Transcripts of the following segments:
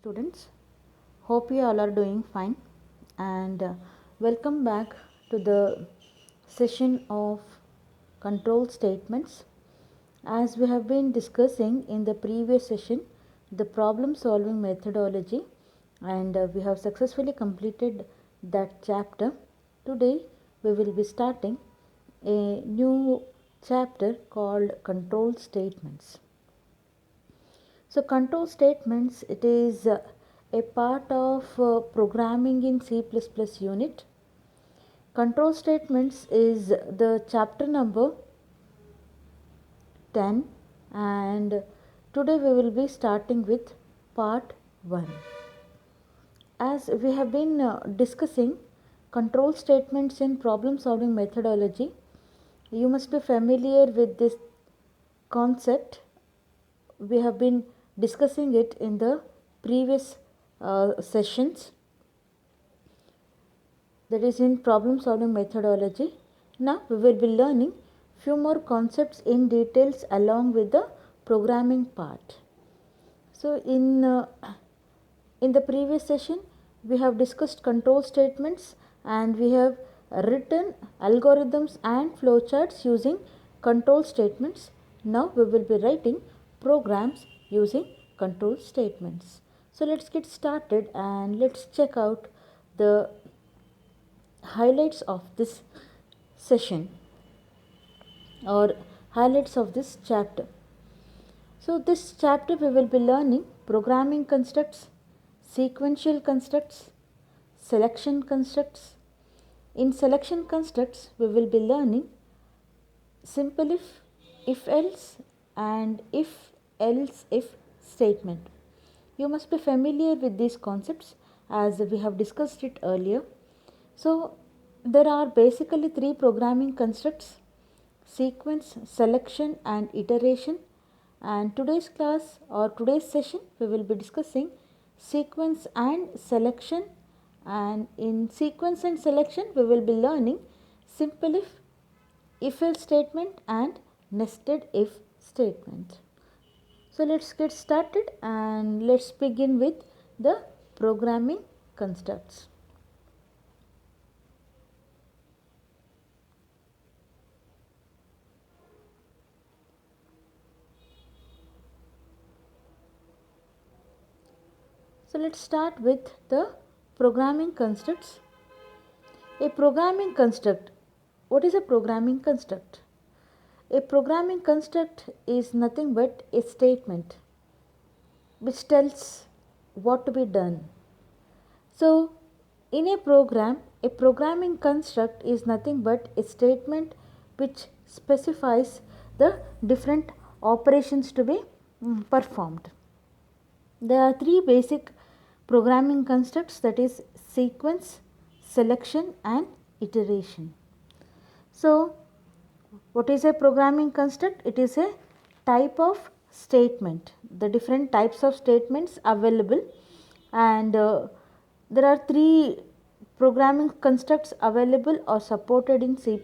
students. Hope you all are doing fine and welcome back to the session of control statements. As we have been discussing in the previous session the problem solving methodology and we have successfully completed that chapter. Today we will be starting a new chapter called control statements. So control statements, it is a part of programming in C++ unit. Control statements is the chapter number 10 and today we will be starting with part 1. As we have been discussing control statements in problem solving methodology, you must be familiar with this concept. We have been discussing it in the previous sessions, that is in problem solving methodology. Now we will be learning few more concepts in details along with the programming part. So in the previous session we have discussed control statements and we have written algorithms and flowcharts using control statements. Now we will be writing programs using control statements. So let's get started and let's check out the highlights of this session or highlights of this chapter. So this chapter we will be learning programming constructs, sequential constructs, selection constructs. In selection constructs we will be learning simple if else and if else if statement. You must be familiar with these concepts as we have discussed it earlier. So there are basically three programming constructs: sequence, selection and iteration. And today's class or today's session we will be discussing sequence and selection, and in sequence and selection we will be learning simple if else statement and nested if statement. So let's get started and let's begin with the programming constructs. So let's start with the programming constructs. A programming construct. What is a programming construct? A programming construct is nothing but a statement which tells what to be done. So in a program, a programming construct is nothing but a statement which specifies the different operations to be performed. There are three basic programming constructs, that is sequence, selection and iteration. So what is a programming construct? It is a type of statement, the different types of statements available, and there are three programming constructs available or supported in C++.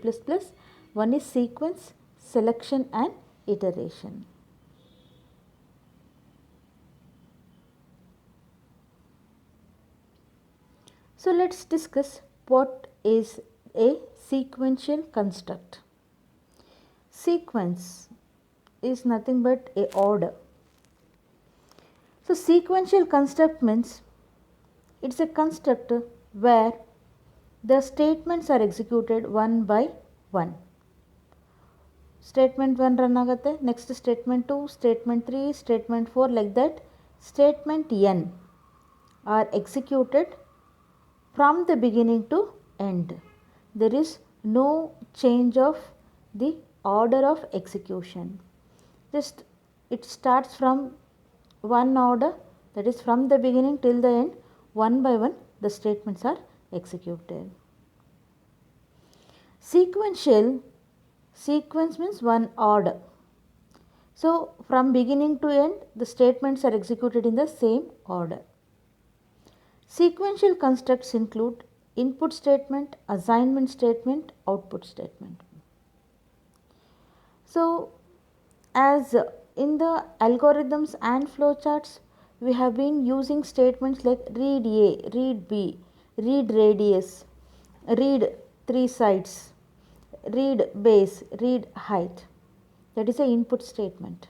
One is sequence, selection and iteration. So let's discuss what is a sequential construct. Sequence is nothing but a order. So sequential construct means it's a construct where the statements are executed one by one. Statement 1 run agate, next statement 2, statement 3, statement 4, like that. Statement n are executed from the beginning to end. There is no change of the order of execution. Just it starts from one order, that is from the beginning till the end, one by one the statements are executed. Sequential, sequence means one order. So from beginning to end the statements are executed in the same order. Sequential constructs include input statement, assignment statement, output statement. So as in the algorithms and flowcharts we have been using statements like read A, read B, read radius, read three sides, read base, read height. That is a input statement.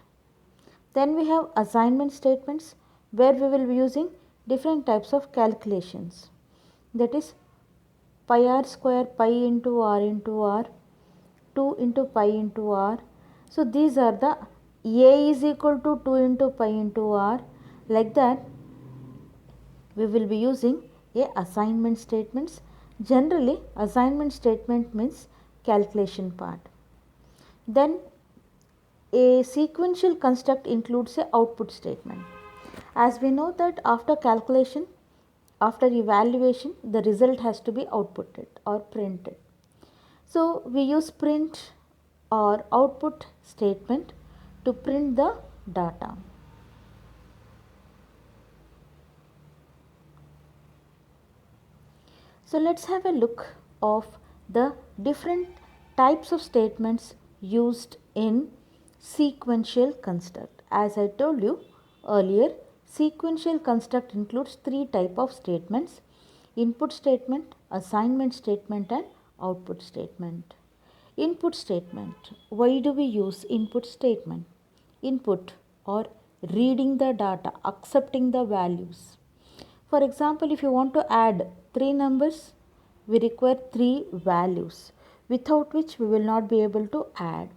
Then we have assignment statements where we will be using different types of calculations. That is pi r square, pi into r, 2 into pi into r. So these are the A is equal to 2 into pi into r. Like that we will be using a assignment statements. Generally assignment statement means calculation part. Then a sequential construct includes a output statement. As we know that after calculation, after evaluation, the result has to be outputted or printed. So we use print or output statement to print the data. So let's have a look of the different types of statements used in sequential construct. As I told you earlier, sequential construct includes three types of statements: input statement, assignment statement and output statement. Input statement. Why do we use input statement? Input or reading the data, accepting the values. For example, if you want to add three numbers, we require three values without which we will not be able to add.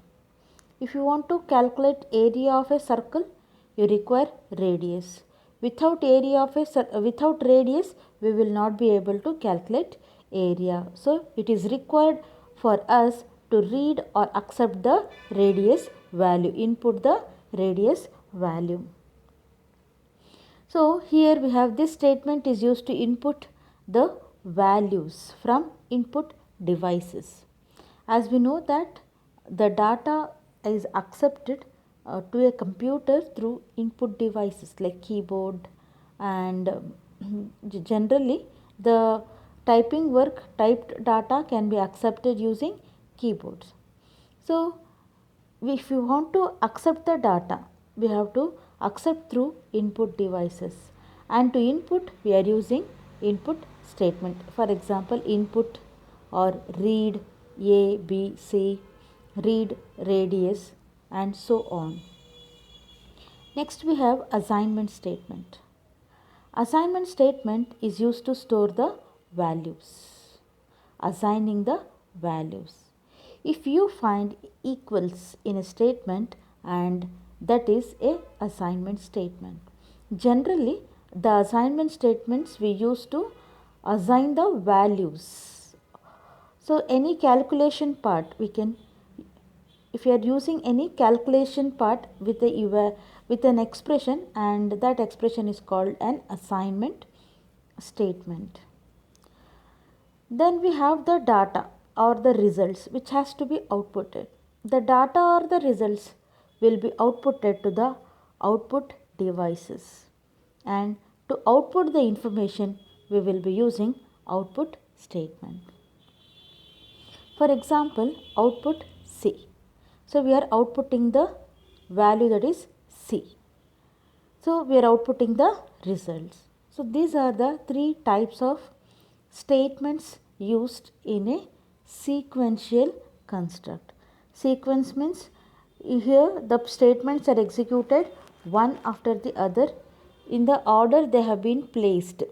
If you want to calculate area of a circle, you require radius. Without radius, we will not be able to calculate area. So it is required for us to read or accept the radius value, input the radius value. So here we have this statement is used to input the values from input devices. As we know that the data is accepted to a computer through input devices like keyboard, and generally the typing work, typed data can be accepted using keyboards. So if you want to accept the data, we have to accept through input devices, and to input we are using input statement. For example, input or read A, B, C, read radius and so on. Next we have assignment statement. Assignment statement is used to store the values, assigning the values. If you find equals in a statement, and that is a assignment statement. Generally the assignment statements we use to assign the values. So any calculation part we can, if you are using any calculation part with an expression, and that expression is called an assignment statement. Then we have the data or the results which has to be outputted. The data or the results will be outputted to the output devices, and to output the information we will be using output statement. For example, output C. So we are outputting the value, that is C. So we are outputting the results. So these are the three types of statements used in a sequential construct. Sequence means here the statements are executed one after the other in the order they have been placed.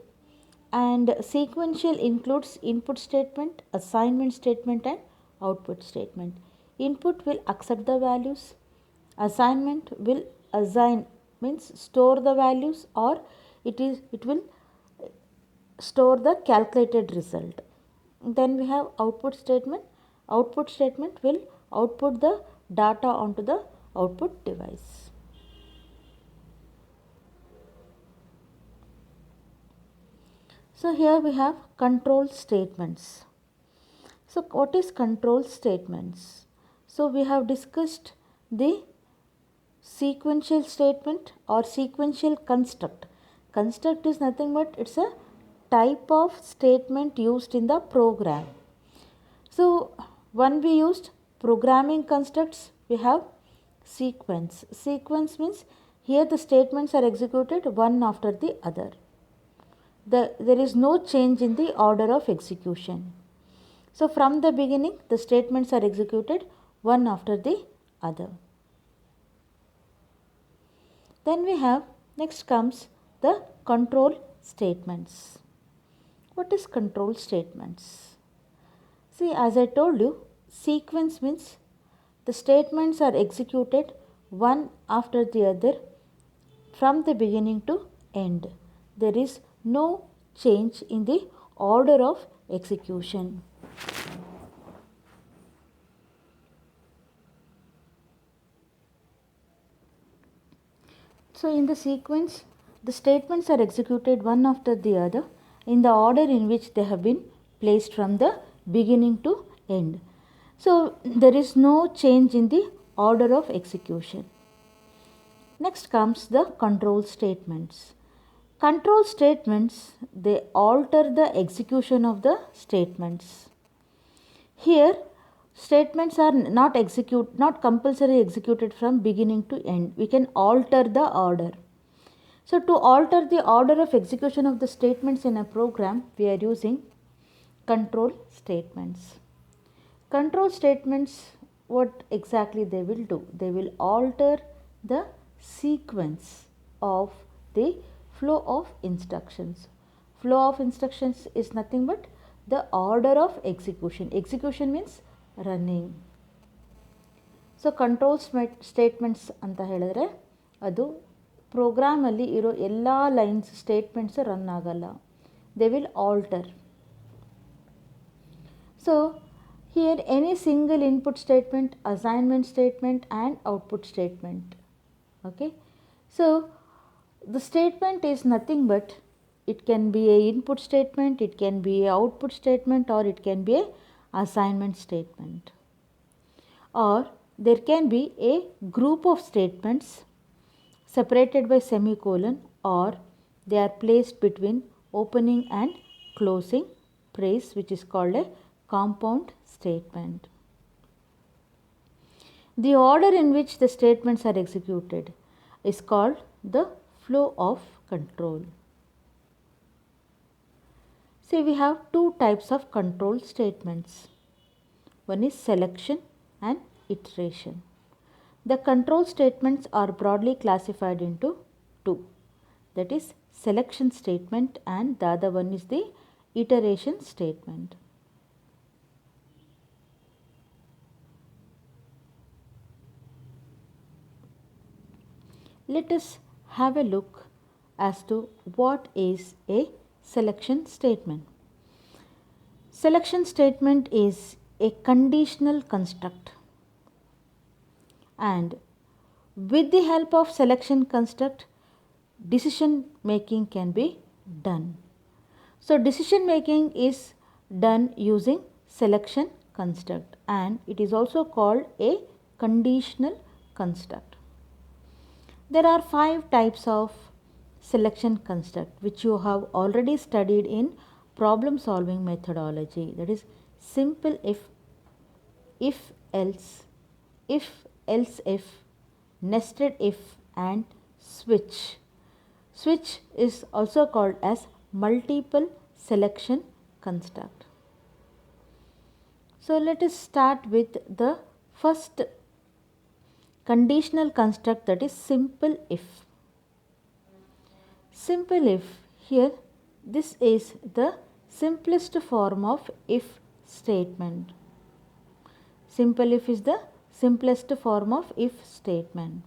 And sequential includes input statement, assignment statement and output statement. Input will accept the values, assignment will assign means store the values, or it will store the calculated result. Then we have output statement. Output statement will output the data onto the output device. So here we have control statements. So what is control statements? So we have discussed the sequential statement or sequential construct. Construct is nothing but it's a type of statement used in the program. So when we used programming constructs, we have sequence. Sequence means Here the statements are executed one after the other. There is no change in the order of execution. So from the beginning the statements are executed one after the other. Then we have, next comes the control statements. What is control statements? See, as I told you, sequence means the statements are executed one after the other from the beginning to end. There is no change in the order of execution. So in the sequence, the statements are executed one after the other in the order in which they have been placed from the beginning to end. So there is no change in the order of execution. Next comes the control statements. Control statements, they alter the execution of the statements. Here statements are not compulsory executed from beginning to end. We can alter the order. So to alter the order of execution of the statements in a program, we are using control statements. Control statements, what exactly they will do? They will alter the sequence of the flow of instructions. Flow of instructions is nothing but the order of execution. Execution means running. So control statements ಅಂತ ಹೇಳಿದ್ರೆ ಅದು ಪ್ರೋಗ್ರಾಮಲ್ಲಿ ಇರೋ ಎಲ್ಲ lines statements run ಆಗಲ್ಲ. They will alter. So here any single input statement, assignment statement and output statement. Okay, so the statement is nothing but it can be a input statement, it can be a output statement, or it can be a assignment statement, or there can be a group of statements separated by semicolon, or they are placed between opening and closing brace, which is called a compound statement. The order in which the statements are executed is called the flow of control. See, we have two types of control statements. One is selection and iteration. The control statements are broadly classified into two. That is selection statement, and the other one is the iteration statement. Let us have a look as to what is a selection statement. Selection statement is a conditional construct, and with the help of selection construct, decision making can be done. So decision making is done using selection construct, and it is also called a conditional construct. There are 5 types of selection construct which you have already studied in problem solving methodology. That is simple if else, if, nested if, and switch. Switch is also called as multiple selection construct. So let us start with the first conditional construct, that is simple if. Simple if, here this is the simplest form of if statement. Simple if is the simplest form of if statement,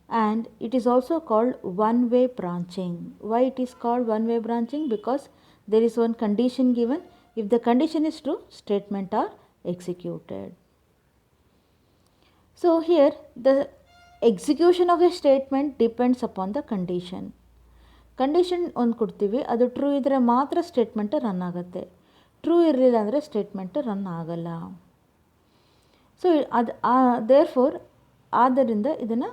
and it is also called one-way branching. Why it is called one-way branching? Because there is one condition given. If the condition is true, statement are executed. So here the execution of the statement depends upon the condition. Condition ಒಂದು ಕೊಡ್ತೀವಿ, ಅದು true ಇದ್ದರೆ ಮಾತ್ರ statement run ಆಗುತ್ತೆ. True ಇರಲಿಲ್ಲ ಅಂದರೆ statement run ಆಗಲ್ಲ. So ಅದು ದೇರ್ಫೋರ್ ಆದ್ದರಿಂದ ಇದನ್ನು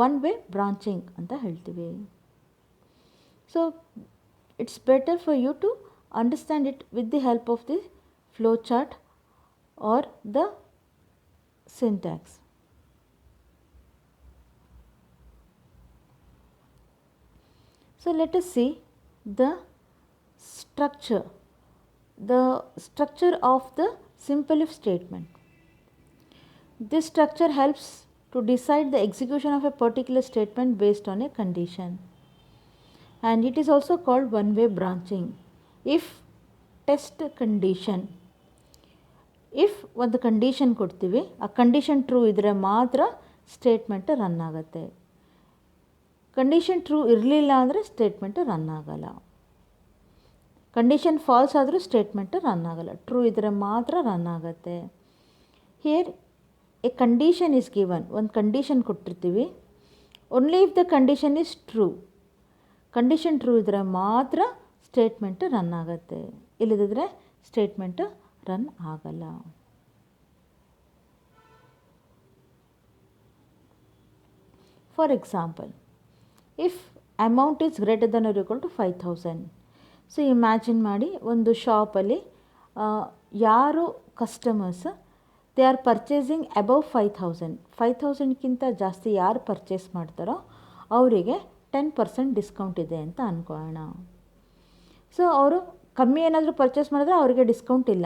ಒನ್ ವೇ ಬ್ರಾಂಚಿಂಗ್ ಅಂತ ಹೇಳ್ತೀವಿ. So it's better for you to understand it with the help of the flow chart or the syntax. So let us see the structure of the simple if statement. This structure helps to decide the execution of a particular statement based on a condition, and it is also called one-way branching. If test condition, if ಒಂದು condition ಕೊಡ್ತೀವಿ, ಆ condition true ಇದ್ದರೆ ಮಾತ್ರ statement run ಆಗುತ್ತೆ. Condition true ಇರಲಿಲ್ಲ ಅಂದರೆ statement run ಆಗಲ್ಲ. Condition false ಆದರೂ ಸ್ಟೇಟ್ಮೆಂಟ್ ರನ್ ಆಗಲ್ಲ. ಟ್ರೂ ಇದ್ದರೆ ಮಾತ್ರ ರನ್ ಆಗುತ್ತೆ. Here a condition is given. ಒಂದು ಕಂಡೀಷನ್ ಕೊಟ್ಟಿರ್ತೀವಿ. Only if the condition is true, condition true ಇದ್ದರೆ ಮಾತ್ರ ಸ್ಟೇಟ್ಮೆಂಟ್ ರನ್ ಆಗುತ್ತೆ. ಇಲ್ಲದಿದ್ದರೆ ಸ್ಟೇಟ್ಮೆಂಟ್ ರನ್ ಆಗಲ್ಲ. For example, if amount is greater than or equal to 5,000. So imagine ಮಾಡಿ, ಒಂದು ಶಾಪಲ್ಲಿ ಯಾರು customers they are purchasing above 5,000, 5,000ಕ್ಕಿಂತ ಜಾಸ್ತಿ ಯಾರು ಪರ್ಚೇಸ್ ಮಾಡ್ತಾರೋ ಅವರಿಗೆ 10% ಡಿಸ್ಕೌಂಟ್ ಇದೆ ಅಂತ ಅಂದ್ಕೊಳ್ಳೋಣ. ಸೊ ಅವರು ಕಮ್ಮಿ ಏನಾದರೂ ಪರ್ಚೇಸ್ ಮಾಡಿದ್ರೆ ಅವರಿಗೆ ಡಿಸ್ಕೌಂಟ್ ಇಲ್ಲ.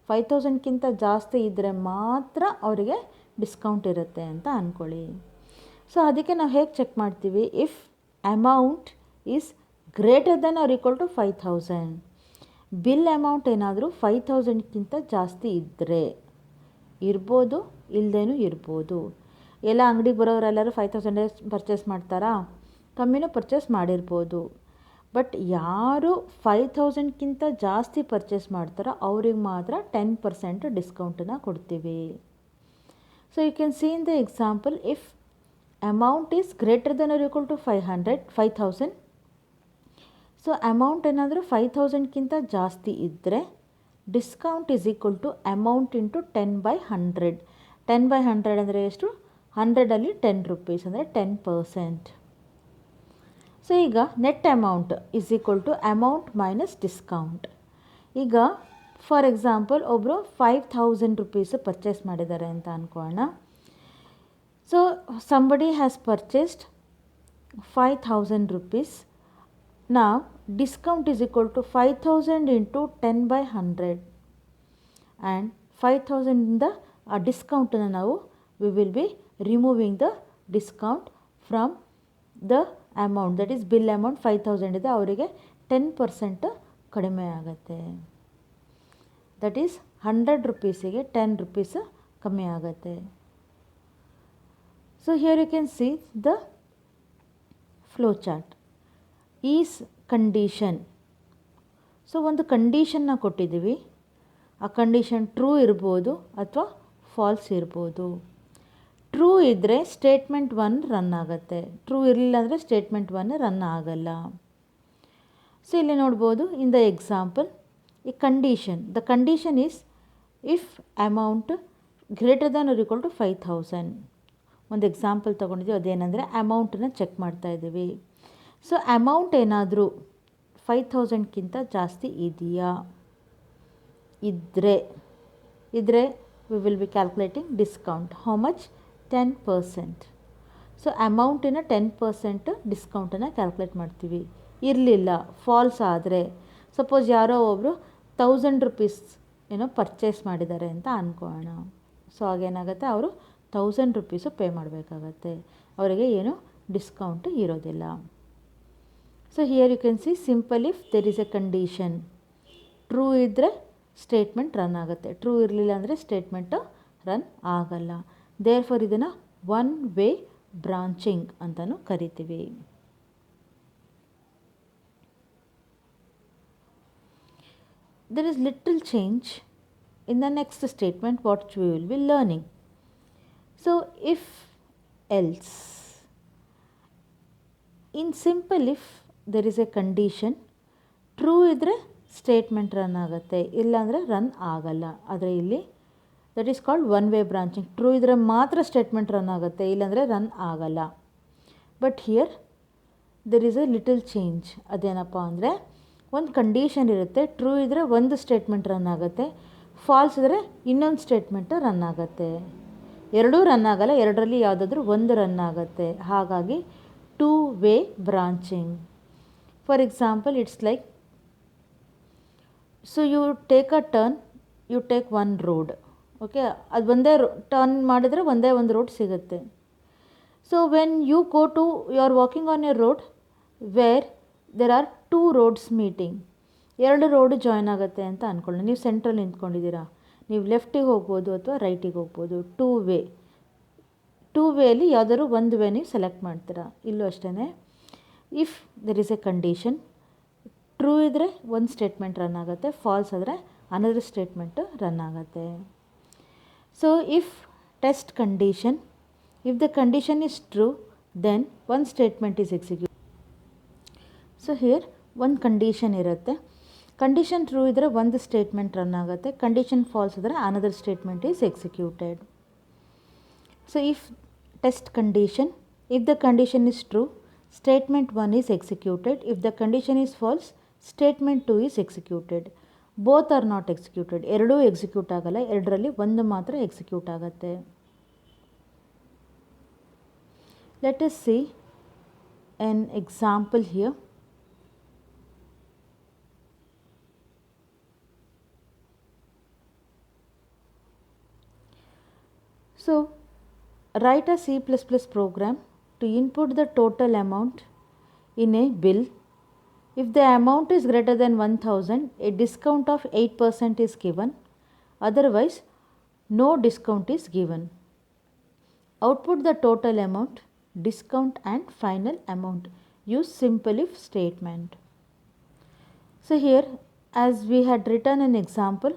5,000ಕ್ಕಿಂತ ಜಾಸ್ತಿ ಇದ್ದರೆ ಮಾತ್ರ ಅವರಿಗೆ ಡಿಸ್ಕೌಂಟ್ ಇರುತ್ತೆ ಅಂತ ಅಂದ್ಕೊಳ್ಳಿ. ಸೊ ಅದಕ್ಕೆ ನಾವು ಹೇಗೆ ಚೆಕ್ ಮಾಡ್ತೀವಿ? If amount is greater than or equal to 5,000, bill amount ಏನಾದರೂ 5,000ಕ್ಕಿಂತ ಜಾಸ್ತಿ ಇದ್ದರೆ, ಇರ್ಬೋದು ಇಲ್ಲದೇನೂ ಇರ್ಬೋದು. ಎಲ್ಲ ಅಂಗಡಿಗೆ ಬರೋರೆಲ್ಲರೂ 5,000 ಪರ್ಚೇಸ್ ಮಾಡ್ತಾರಾ? ಕಮ್ಮಿನೂ ಪರ್ಚೇಸ್ ಮಾಡಿರ್ಬೋದು. ಬಟ್ ಯಾರು 5,000ಕ್ಕಿಂತ ಜಾಸ್ತಿ ಪರ್ಚೇಸ್ ಮಾಡ್ತಾರೋ ಅವ್ರಿಗೆ ಮಾತ್ರ 10% ಡಿಸ್ಕೌಂಟನ್ನು ಕೊಡ್ತೀವಿ. So you can see in the example, if amount is greater than or equal to 5,000, so amount ಏನಾದರೂ 5,000ಕ್ಕಿಂತ ಜಾಸ್ತಿ ಇದ್ದರೆ discount is equal to amount into 10/100. 10/100 ಅಂದರೆ ಎಷ್ಟು? 100ಅಲ್ಲಿ 10 ರೂಪೀಸ್ ಅಂದರೆ 10%. ಸೊ ಈಗ net amount is equal to amount minus discount. ಈಗ for example ಒಬ್ಬರು 5,000 ರೂಪೀಸ್ ಪರ್ಚೇಸ್ ಮಾಡಿದ್ದಾರೆ ಅಂತ ಅಂದ್ಕೊಳ್ಳೋಣ. So somebody has purchased 5,000 rupees. Now discount is equal to 5,000 into 10/100, and 5,000 ಇಂದ ಆ ಡಿಸ್ಕೌಂಟನ್ನು ನಾವು we will be removing the discount from the amount, that is bill amount 5,000 ಇದೆ, ಅವರಿಗೆ 10% ಕಡಿಮೆ ಆಗುತ್ತೆ. ದಟ್ ಈಸ್ 100 ರೂಪೀಸಿಗೆ 10 ರೂಪೀಸ್ ಕಮ್ಮಿ ಆಗುತ್ತೆ. So here you can see the flow chart. Is condition. So ಒಂದು ಕಂಡೀಷನ್ನ ಕೊಟ್ಟಿದ್ದೀವಿ. ಆ ಕಂಡೀಷನ್ ಟ್ರೂ ಇರ್ಬೋದು ಅಥವಾ ಫಾಲ್ಸ್ ಇರ್ಬೋದು. ಟ್ರೂ ಇದ್ದರೆ ಸ್ಟೇಟ್ಮೆಂಟ್ 1 ರನ್ ಆಗುತ್ತೆ. ಟ್ರೂ ಇರಲಿಲ್ಲ ಅಂದರೆ ಸ್ಟೇಟ್ಮೆಂಟ್ 1 ರನ್ ಆಗಲ್ಲ. ಸೊ ಇಲ್ಲಿ ನೋಡ್ಬೋದು ಇನ್ ದ ಎಕ್ಸಾಂಪಲ್, ಈ condition, the condition is if amount greater than or equal to 5,000. ಒಂದು ಎಕ್ಸಾಂಪಲ್ ತೊಗೊಂಡಿದ್ದೀವಿ, ಅದೇನೆಂದರೆ ಅಮೌಂಟನ್ನು ಚೆಕ್ ಮಾಡ್ತಾ ಇದ್ದೀವಿ. ಸೊ ಅಮೌಂಟ್ ಏನಾದರೂ 5,000ಕ್ಕಿಂತ ಜಾಸ್ತಿ ಇದೆಯಾ? ಇದ್ದರೆ we will be calculating discount. How much? 10%. So ಅಮೌಂಟಿನ 10% ಡಿಸ್ಕೌಂಟನ್ನು ಕ್ಯಾಲ್ಕುಲೇಟ್ ಮಾಡ್ತೀವಿ. ಇರಲಿಲ್ಲ, ಫಾಲ್ಸ್ ಆದರೆ, ಸಪೋಸ್ ಯಾರೋ ಒಬ್ಬರು 1,000 ರೂಪೀಸ್ ಏನೋ ಪರ್ಚೇಸ್ ಮಾಡಿದ್ದಾರೆ ಅಂತ ಅಂದ್ಕೊಳ್ಳೋಣ. ಸೊ ಆಗೇನಾಗುತ್ತೆ, ಅವರು 1,000 ರೂಪೀಸು ಪೇ ಮಾಡಬೇಕಾಗತ್ತೆ. ಅವರಿಗೆ ಏನು ಡಿಸ್ಕೌಂಟ್ ಇರೋದಿಲ್ಲ. So here you can see simple if there is a condition. True ಇದ್ದರೆ ಸ್ಟೇಟ್ಮೆಂಟ್ ರನ್ ಆಗುತ್ತೆ, ಟ್ರೂ ಇರಲಿಲ್ಲ ಅಂದರೆ ಸ್ಟೇಟ್ಮೆಂಟು ರನ್ ಆಗಲ್ಲ. ದೇರ್ ಫಾರ್ ಇದನ್ನು ಒನ್ ವೇ ಬ್ರಾಂಚಿಂಗ್ ಅಂತಲೂ ಕರಿತೀವಿ. There is little change in the next statement what we will be learning. So if else, in simple if there is a condition, true ಇದ್ದರೆ statement run ಆಗುತ್ತೆ, ಇಲ್ಲಾಂದರೆ run ಆಗಲ್ಲ. ಆದರೆ ಇಲ್ಲಿ that is called one way branching. True ಇದ್ದರೆ ಮಾತ್ರ statement run ಆಗುತ್ತೆ, ಇಲ್ಲಾಂದರೆ ರನ್ ಆಗಲ್ಲ. But here there is A little change. ಅದೇನಪ್ಪ ಅಂದರೆ, ಒಂದು ಕಂಡೀಷನ್ ಇರುತ್ತೆ, ಟ್ರೂ ಇದ್ದರೆ ಒಂದು ಸ್ಟೇಟ್ಮೆಂಟ್ ರನ್ ಆಗುತ್ತೆ, ಫಾಲ್ಸ್ ಇದ್ದರೆ ಇನ್ನೊಂದು ಸ್ಟೇಟ್ಮೆಂಟ್ ರನ್ ಆಗುತ್ತೆ. ಎರಡೂ ರನ್ ಆಗಲ್ಲ, ಎರಡರಲ್ಲಿ ಯಾವುದಾದ್ರೂ ಒಂದು ರನ್ ಆಗುತ್ತೆ. ಹಾಗಾಗಿ two way branching. For example, it's like, so you take a turn, you take one road, okay, ಅದು ಒಂದೇ ಟರ್ನ್ ಮಾಡಿದರೆ ಒಂದೇ ಒಂದು ರೋಡ್ ಸಿಗುತ್ತೆ. So when you go to, you are walking on a road where there are two roads meeting, ಎರಡು road join ಆಗುತ್ತೆ ಅಂತ ಅಂದ್ಕೊಳ್ಳಿ. ನೀವು ಸೆಂಟ್ರಲ್ಲಿ ನಿಂತ್ಕೊಂಡಿದ್ದೀರಾ, ನೀವು ಲೆಫ್ಟಿಗೆ ಹೋಗ್ಬೋದು ಅಥವಾ ರೈಟಿಗೆ ಹೋಗ್ಬೋದು. ಟೂ ವೇಲಿ ಯಾವುದಾದ್ರು ಒಂದು ವೇ ನೀವು ಸೆಲೆಕ್ಟ್ ಮಾಡ್ತೀರಾ. ಇಲ್ಲೂ ಅಷ್ಟೇ, if there is a condition, true ಇದ್ದರೆ ಒಂದು ಸ್ಟೇಟ್ಮೆಂಟ್ ರನ್ ಆಗುತ್ತೆ, ಫಾಲ್ಸ್ ಆದರೆ ಅನದರ್ ಸ್ಟೇಟ್ಮೆಂಟು ರನ್ ಆಗುತ್ತೆ. So if test condition, if the condition is true then one statement is execute. So here ಒಂದು ಕಂಡೀಷನ್ ಇರುತ್ತೆ, ಕಂಡೀಷನ್ ಟ್ರೂ ಇದ್ದರೆ ಒಂದು statement run ಆಗುತ್ತೆ, ಕಂಡೀಷನ್ ಫಾಲ್ಸ್ ಇದ್ದರೆ another statement is executed. So if test condition, if the condition is true, statement 1 is executed. If the condition is false, statement 2 is executed. Both are not executed. ಎರಡೂ execute ಆಗಲ್ಲ, ಎರಡರಲ್ಲಿ ಒಂದು ಮಾತ್ರ execute ಆಗುತ್ತೆ. Let us see an example here. So write a C++ program to input the total amount in a bill. If the amount is greater than 1000, a discount of 8% is given. Otherwise, no discount is given. Output the total amount, discount and final amount. Use simple if statement. So here, as we had written an example,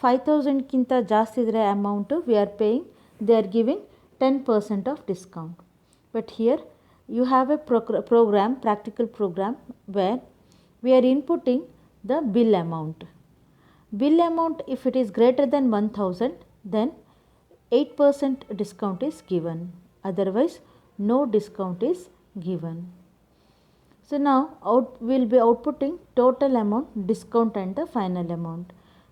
5000 kinta ಜಾಸ್ತಿ ಇದ್ರೆ amount we are paying, they are giving 10% of discount. But here you have a program, practical program, where we are inputting the bill amount. Bill amount, if it is greater than 1000, then 8% discount is given. Otherwise, no discount is given. So now we will be outputting total amount, discount and the final amount.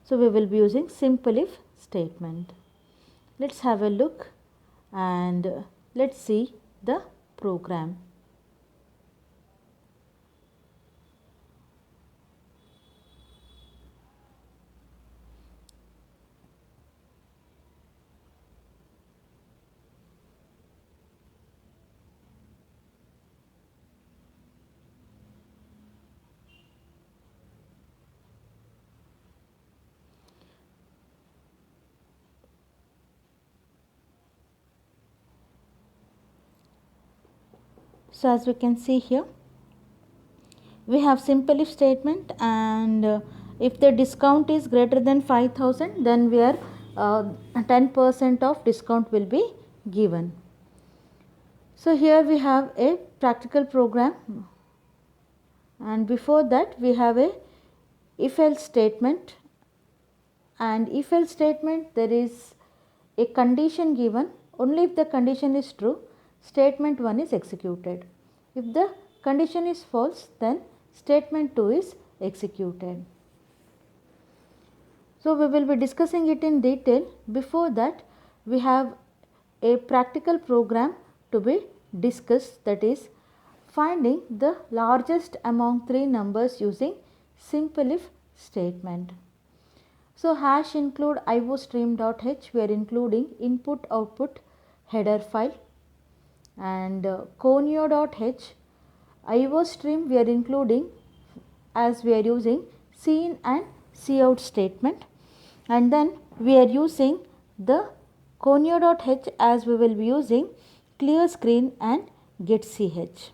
So we will be using simple if statement. Let's have a look and let's see the program. So as we can see here, we have simple if statement, and if the discount is greater than 5000, then we are 10% of discount will be given. So here we have a practical program, and before that we have a if else statement, and if else statement there is a condition given. Only if the condition is true, statement 1 is executed. If the condition is false, then statement 2 is executed. So we will be discussing it in detail. Before that, we have a practical program to be discussed, that is finding the largest among three numbers using simple if statement. So hash include iostream.h, we are including input output header file, and conio.h iostream we are including as we are using cin and cout statement, and then we are using the conio.h as we will be using clear screen and getch.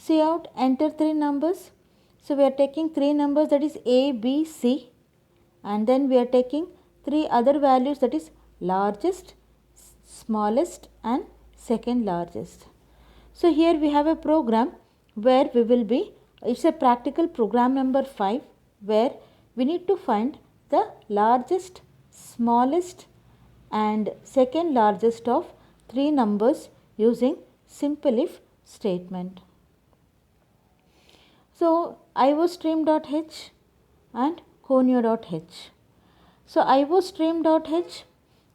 Cout, enter three numbers. So we are taking three numbers, that is a, b, c, and then we are taking three other values, that is largest, smallest and second largest. So here we have a program where we will be, it's a practical program number 5, where we need to find the largest, smallest and second largest of three numbers using simple if statement. So iostream.h and conio.h. So iostream.h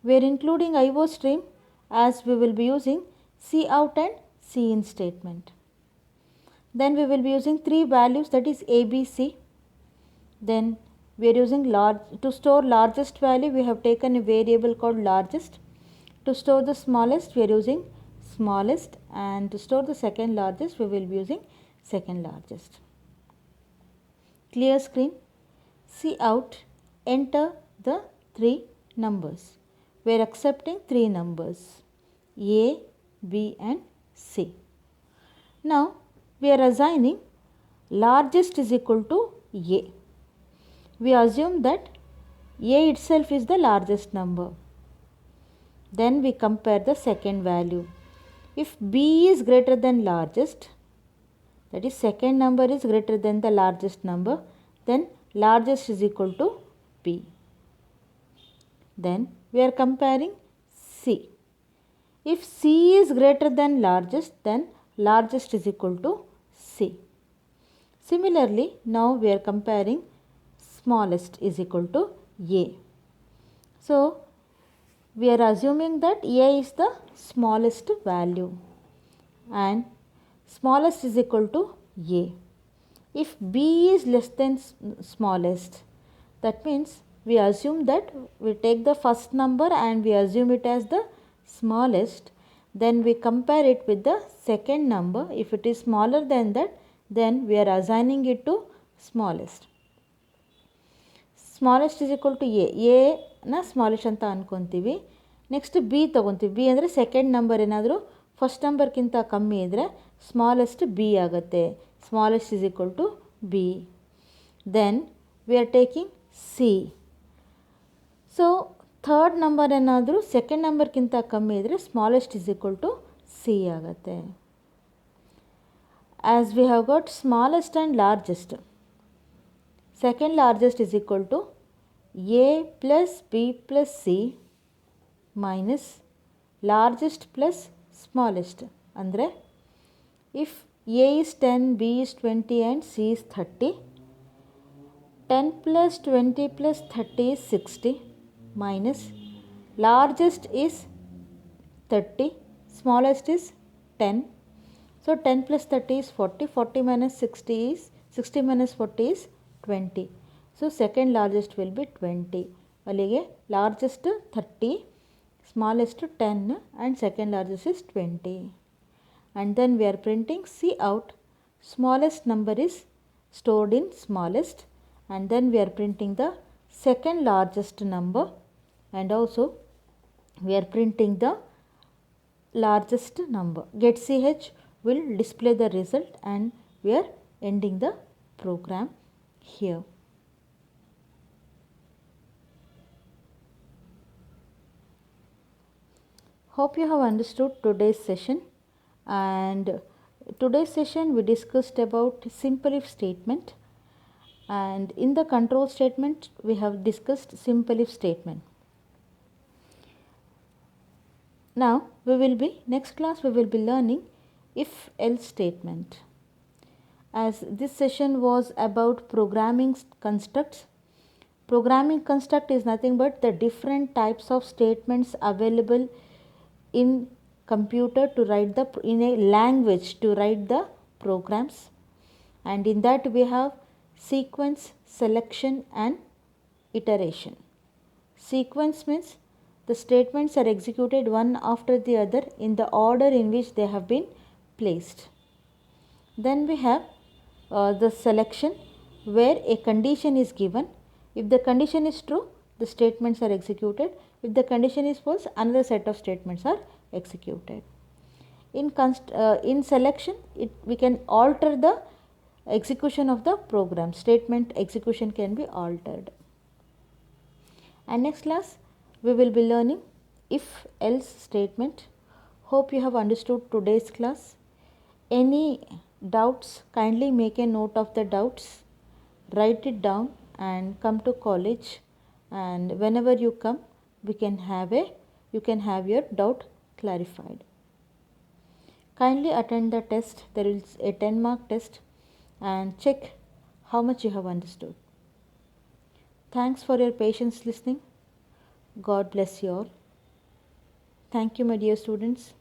we are including iostream as we will be using cout and cin statement. Then we will be using 3 values, that is A, B, C. Then we are using to store largest value, we have taken a variable called largest. To store the smallest, we are using smallest, and to store the second largest, we will be using second largest. Clear screen. See out, enter the 3 numbers. We are accepting 3 numbers, A, B and C. Now we are assigning largest is equal to A. We assume that A itself is the largest number. Then we compare the second value. If B is greater than largest, that is second number is greater than the largest number, then largest is equal to B. Then we are comparing C. If C is greater than largest, then largest is equal to C. Similarly, now we are comparing smallest is equal to A. So we are assuming that A is the smallest value and smallest is equal to A. If B is less than smallest, that means we assume that we take the first number and we assume it as the smallest, then we compare it with the second number. If it is smaller than that, then we are assigning it to smallest. Smallest is equal to A na smallest anta ankonತೀವಿ. Next B ತಗೊಂತೀವಿ. B ಅಂದರೆ second number ಏನಾದರೂ first ನಂಬರ್ಗಿಂತ ಕಮ್ಮಿ ಇದ್ದರೆ smallest B ಆಗುತ್ತೆ. Smallest is equal to B. Then we are taking C. So third number ಏನಾದರೂ second ನಂಬರ್ಗಿಂತ ಕಮ್ಮಿ ಇದ್ದರೆ smallest is equal to C ಆಗುತ್ತೆ. As we have got smallest and largest, second largest is equal to A plus B plus C minus largest plus smallest. Andre if A is 10, B is 20 and C is 30, 10 plus 20 plus 30 is 60 minus largest is 30, smallest is 10. So 10 plus 30 is 40, 40 minus 60 is 60 minus 40 is 20. So second largest will be 20. Alige largest 30, smallest 10 and second largest is 20. And then we are printing C out. Smallest number is stored in smallest, and then we are printing the second largest number, and also we are printing the largest number. Get CH will display the result, and we are ending the program here. Hope you have understood today's session, and today's session we discussed about simple if statement, and in the control statement we have discussed simple if statement. Now we will be, next class we will be learning if else statement. As this session was about programming constructs, programming construct is nothing but the different types of statements available in computer to write the, in a language to write the programs, and in that we have sequence, selection and iteration. Sequence means the statements are executed one after the other in the order in which they have been placed. Then we have the selection, where a condition is given. If the condition is true, the statements are executed. If the condition is false, another set of statements are executed. In selection, we can alter the execution of the program. Statement execution can be altered. And next class we will be learning if else statement. Hope you have understood today's class. Any doubts, kindly make a note of the doubts, write it down and come to college, and whenever you come you can have your doubt clarified. Kindly attend the test. There is a 10-mark test, and check how much you have understood. Thanks for your patience listening. God bless you all. Thank you, my dear students.